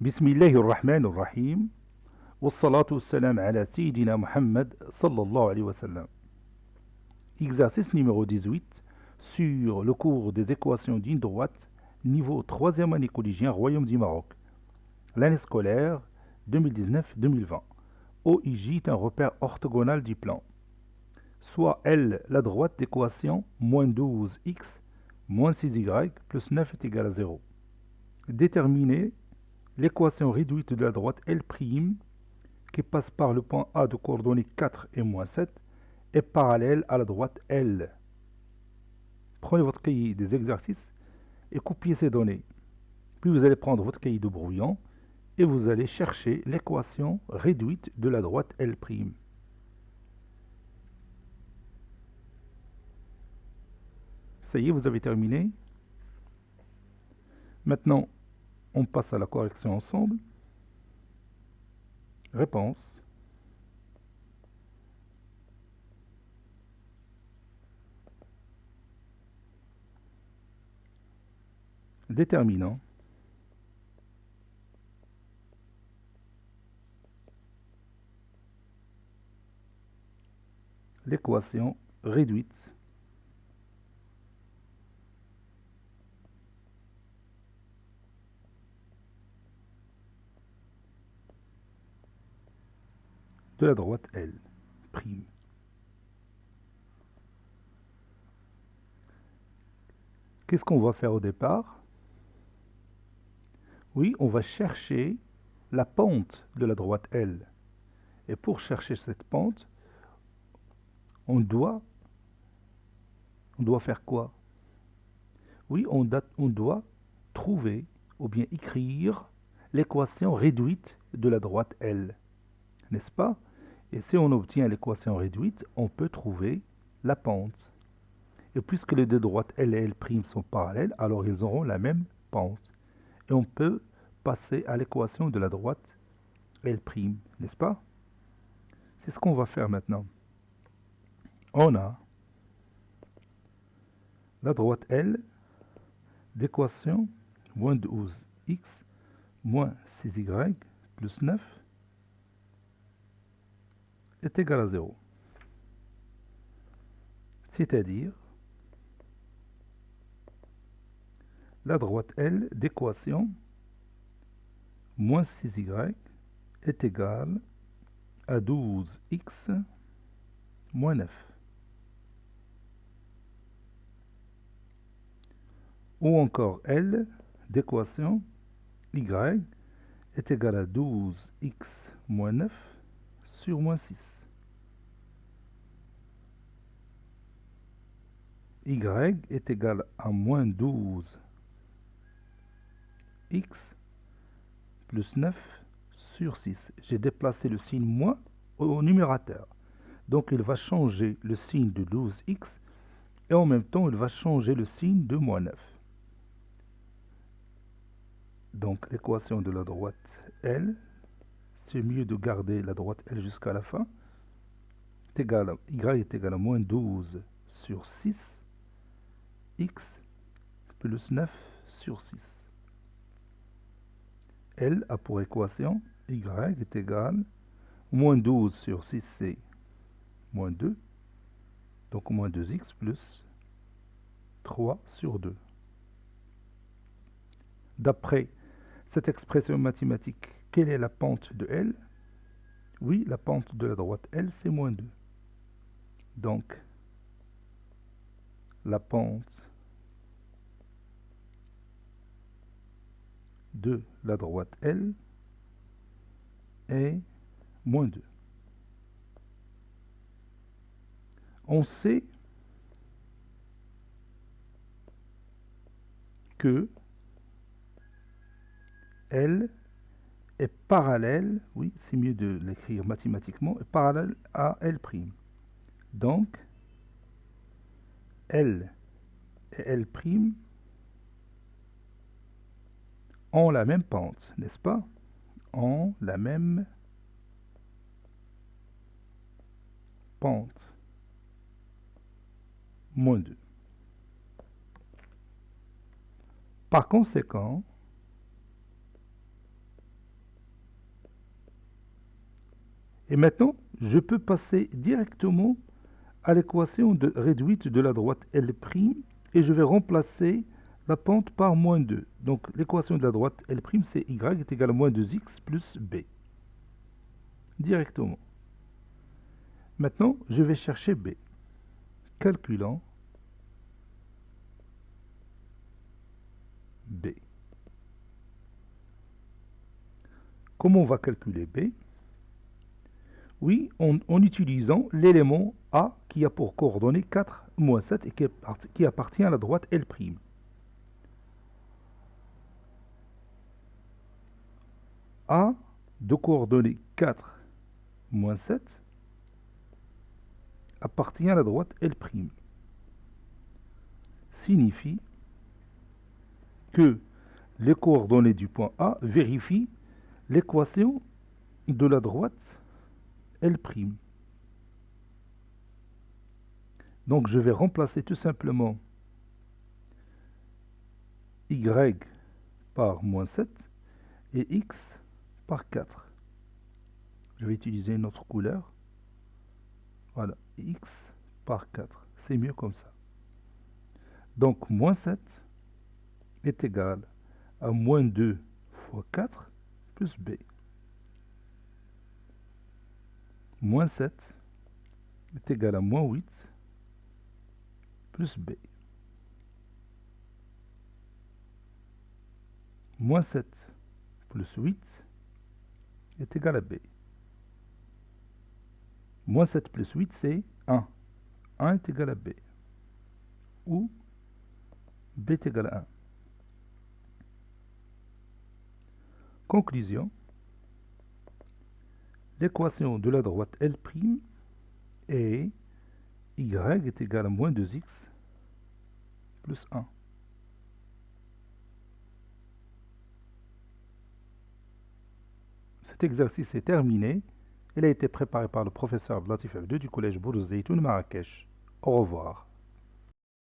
بسم الله الرحمن الرحيم والصلاة والسلام على سيدنا Muhammad sallallahu alayhi wa sallam. Exercice numéro 18 sur le cours des équations d'une droite, niveau 3e année collégien, Royaume du Maroc. L'année scolaire 2019-2020. OIJ est un repère orthogonal du plan. Soit L, la droite d'équation moins 12x moins 6y plus 9 est égal à 0. Déterminer l'équation réduite de la droite L' qui passe par le point A de coordonnées 4 et moins 7 est parallèle à la droite L. Prenez votre cahier des exercices et copiez ces données. Puis vous allez prendre votre cahier de brouillon et vous allez chercher l'équation réduite de la droite L'. Ça y est, vous avez terminé. Maintenant, on passe à la correction ensemble. Réponse. Déterminant. L'équation réduite de la droite L'. Qu'est-ce qu'on va faire au départ? Oui, on va chercher la pente de la droite L. Et pour chercher cette pente, on doit faire quoi? Oui, on doit trouver ou bien écrire l'équation réduite de la droite L. N'est-ce pas? Et si on obtient l'équation réduite, on peut trouver la pente. Et puisque les deux droites L et L' sont parallèles, alors ils auront la même pente. Et on peut passer à l'équation de la droite L', n'est-ce pas? C'est ce qu'on va faire maintenant. On a la droite L d'équation moins 12x moins 6y plus 9 est égal à 0. C'est-à-dire la droite L d'équation moins 6y est égale à 12x moins 9. Ou encore L d'équation y est égal à 12x moins 9 sur moins 6. Y est égal à moins 12x plus 9 sur 6. J'ai déplacé le signe moins au numérateur. Donc il va changer le signe de 12x et en même temps il va changer le signe de moins 9. Donc l'équation de la droite L, c'est mieux de garder la droite L jusqu'à la fin, y est égal à moins 12 sur 6, x plus 9 sur 6. L a pour équation y est égal à moins 12 sur 6, c'est moins 2, donc moins 2x plus 3 sur 2. D'après cette expression mathématique, quelle est la pente de L? Oui, la pente de la droite L, c'est moins 2. Donc, la pente de la droite L est moins 2. On sait que L est parallèle, oui, c'est mieux de l'écrire mathématiquement, est parallèle à L'. Donc, L et L' ont la même pente, n'est-ce pas? Ont la même pente. Moins 2. Par conséquent, Et maintenant, je peux passer directement à l'équation réduite de la droite L' et je vais remplacer la pente par moins 2. Donc l'équation de la droite L', c'est y est égal à moins 2x plus b. Directement. Maintenant, je vais chercher b. Calculant b. Comment on va calculer b? Oui, en utilisant l'élément A qui a pour coordonnées 4, moins 7 et qui appartient à la droite L'. A de coordonnées 4, moins 7 appartient à la droite L'. Signifie que les coordonnées du point A vérifient l'équation de la droite L'. Donc je vais remplacer tout simplement y par moins 7 et x par 4. Je vais utiliser une autre couleur. Voilà, x par 4. C'est mieux comme ça. Donc moins 7 est égal à moins 2 fois 4 plus b. Moins 7 est égal à moins 8 plus b. Moins 7 plus 8 est égal à b. Moins 7 plus 8, c'est 1. 1 est égal à b. Ou b est égal à 1. Conclusion. L'équation de la droite L' est y est égal à moins 2x plus 1. Cet exercice est terminé. Il a été préparé par le professeur Abdelatif F2 du collège Bourz Zeytoun Marrakech. Au revoir.